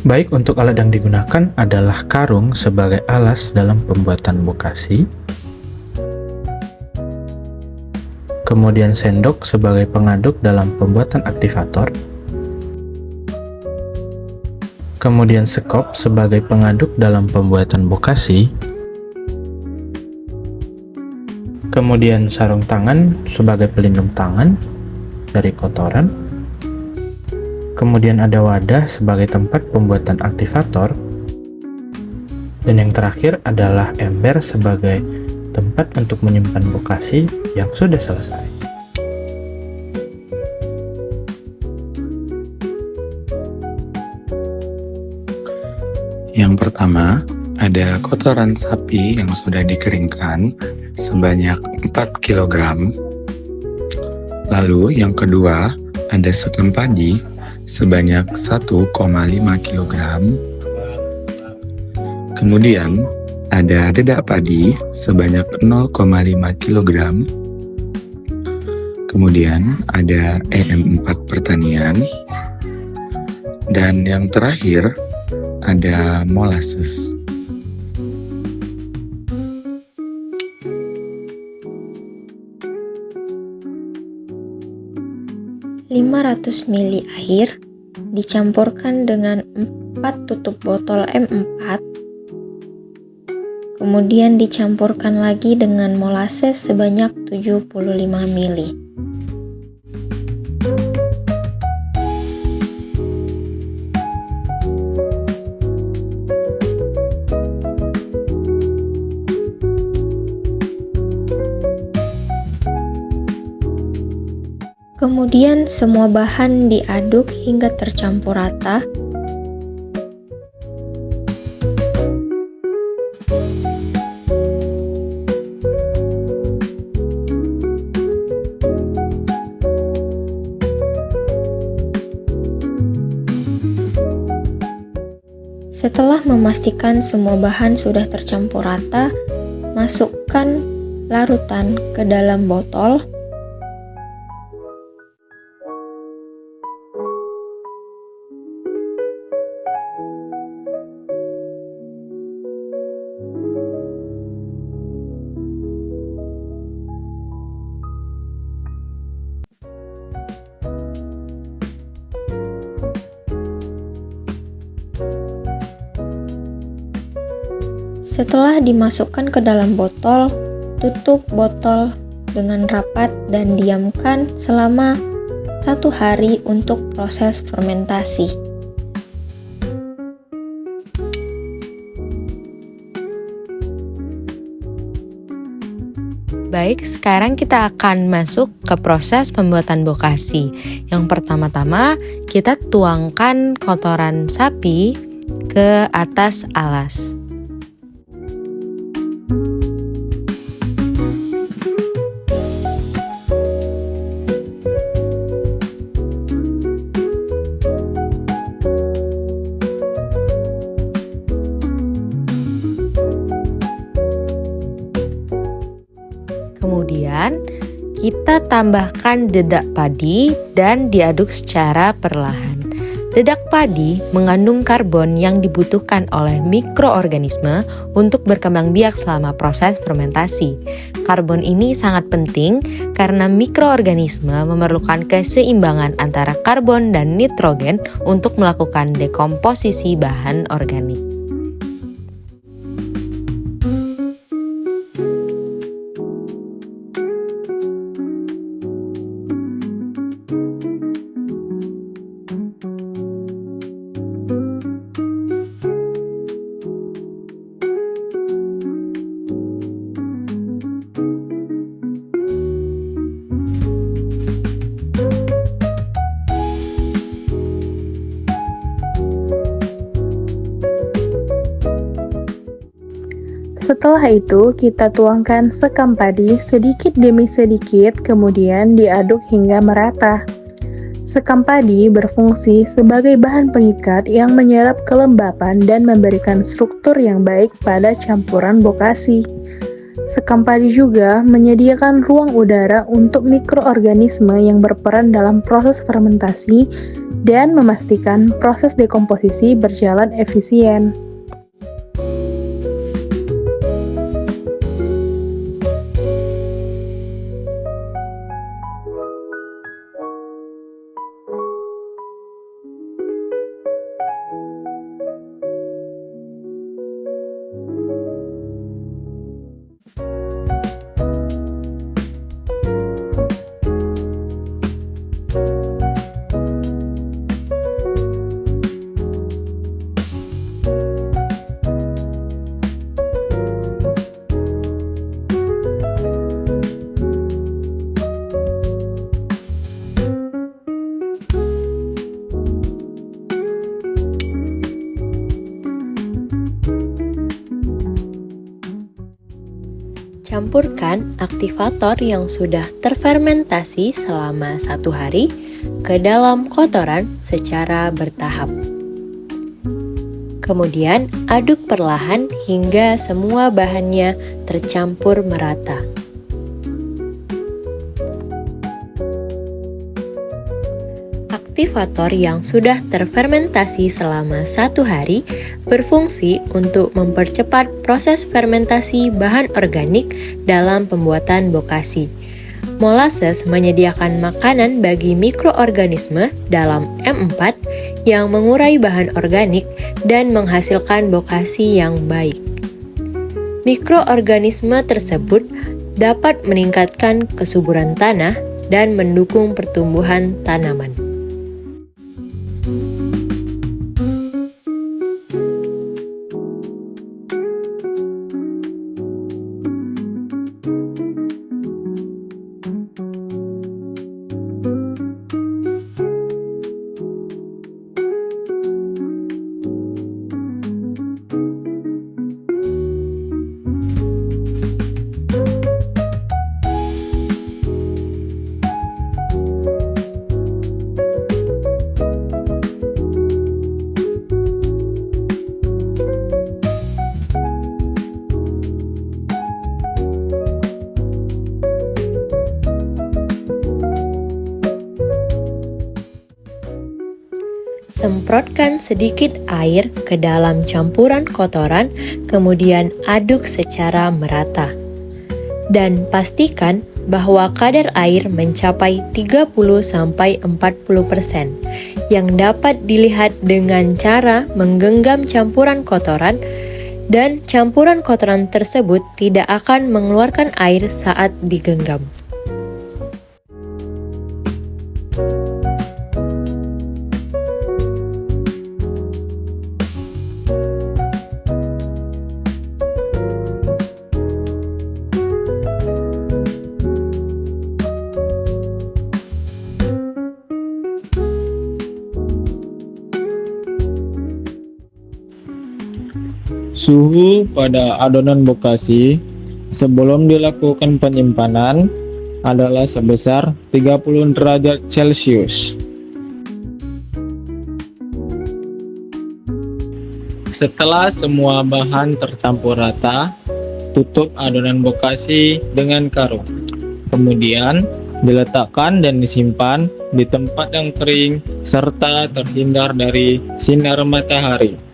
Baik, untuk alat yang digunakan adalah karung sebagai alas dalam pembuatan bokasi, kemudian sendok sebagai pengaduk dalam pembuatan aktivator, kemudian sekop sebagai pengaduk dalam pembuatan bokasi, kemudian sarung tangan sebagai pelindung tangan dari kotoran, kemudian ada wadah sebagai tempat pembuatan aktivator, dan yang terakhir adalah ember sebagai tempat untuk menyimpan bokasi yang sudah selesai. Yang pertama, ada kotoran sapi yang sudah dikeringkan sebanyak 4 kg. Lalu yang kedua, ada sekam padi sebanyak 1,5 kg. Kemudian ada dedak padi sebanyak 0,5 kg. Kemudian ada EM4 pertanian. Dan yang terakhir ada molasses. ml air dicampurkan dengan 4 tutup botol M4, kemudian dicampurkan lagi dengan molasses sebanyak 75 ml. Kemudian semua bahan diaduk hingga tercampur rata. Setelah memastikan semua bahan sudah tercampur rata, masukkan larutan ke dalam botol. Setelah dimasukkan ke dalam botol, tutup botol dengan rapat dan diamkan selama 1 hari untuk proses fermentasi. Baik, sekarang kita akan masuk ke proses pembuatan bokasi. Yang pertama-tama, kita tuangkan kotoran sapi ke atas alas. Kemudian kita tambahkan dedak padi dan diaduk secara perlahan. Dedak padi mengandung karbon yang dibutuhkan oleh mikroorganisme untuk berkembang biak selama proses fermentasi. Karbon ini sangat penting karena mikroorganisme memerlukan keseimbangan antara karbon dan nitrogen untuk melakukan dekomposisi bahan organik. Setelah itu, kita tuangkan sekam padi sedikit demi sedikit, kemudian diaduk hingga merata. Sekam padi berfungsi sebagai bahan pengikat yang menyerap kelembapan dan memberikan struktur yang baik pada campuran bokasi. Sekam padi juga menyediakan ruang udara untuk mikroorganisme yang berperan dalam proses fermentasi dan memastikan proses dekomposisi berjalan efisien. Campurkan aktivator yang sudah terfermentasi selama 1 hari ke dalam kotoran secara bertahap. Kemudian aduk perlahan hingga semua bahannya tercampur merata. Aktivator yang sudah terfermentasi selama 1 hari berfungsi untuk mempercepat proses fermentasi bahan organik dalam pembuatan bokasi. Molasses menyediakan makanan bagi mikroorganisme dalam M4 yang mengurai bahan organik dan menghasilkan bokasi yang baik. Mikroorganisme tersebut dapat meningkatkan kesuburan tanah dan mendukung pertumbuhan tanaman. Semprotkan sedikit air ke dalam campuran kotoran, kemudian aduk secara merata. Dan pastikan bahwa kadar air mencapai 30-40% yang dapat dilihat dengan cara menggenggam campuran kotoran, dan campuran kotoran tersebut tidak akan mengeluarkan air saat digenggam. Suhu pada adonan bokasi sebelum dilakukan penyimpanan adalah sebesar 30 derajat Celcius. Setelah semua bahan tercampur rata, tutup adonan bokasi dengan karung. Kemudian diletakkan dan disimpan di tempat yang kering serta terhindar dari sinar matahari.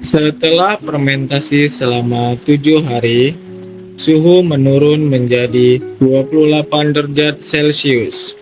Setelah fermentasi selama 7 hari, suhu menurun menjadi 28 derajat Celcius.